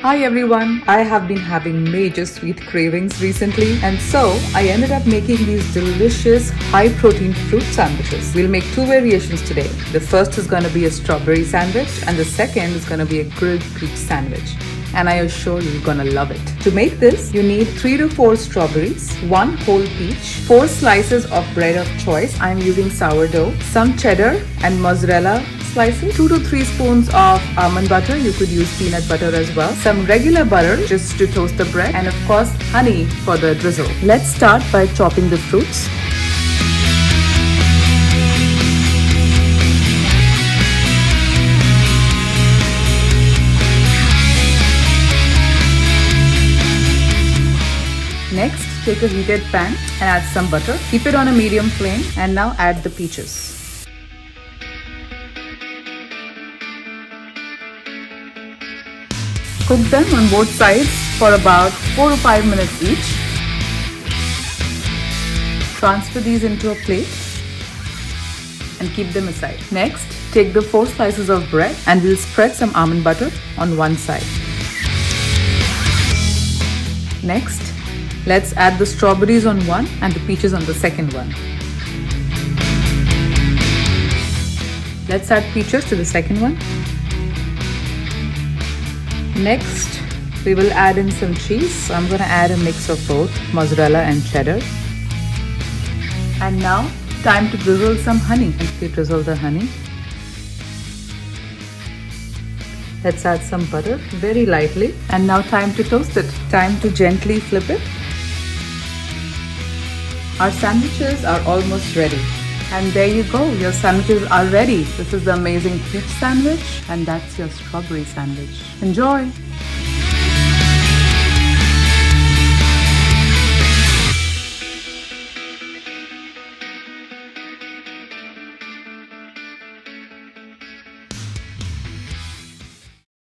Hi everyone! I have been having major sweet cravings recently, and so I ended up making these delicious high protein fruit sandwiches. We'll make two variations today. The first is going to be a strawberry sandwich, and the second is going to be a grilled peach sandwich. And I assure you, you're gonna love it. To make this, you need 3 to 4 strawberries, 1 whole peach, 4 slices of bread of choice. I'm using sourdough, some cheddar and mozzarella slices, 2 to 3 spoons of almond butter. You could use peanut butter as well, some regular butter just to toast the bread, and of course honey for the drizzle. Let's start by chopping the fruits. Next, take a heated pan and add some butter. Keep it on a medium flame, and now add the peaches. Cook them on both sides for about 4 to 5 minutes each. Transfer these into a plate and keep them aside. Next, take the 4 slices of bread and we'll spread some almond butter on one side. Next, let's add the strawberries on one and the peaches on the second one. Let's add peaches to the second one. Next, we will add in some cheese. So I'm going to add a mix of both mozzarella and cheddar. And now, time to drizzle some honey. We drizzle the honey. Let's add some butter very lightly. And now time to toast it. Time to gently flip it. Our sandwiches are almost ready. And there you go, your sandwiches are ready. This is the amazing peach sandwich, and that's your strawberry sandwich. Enjoy!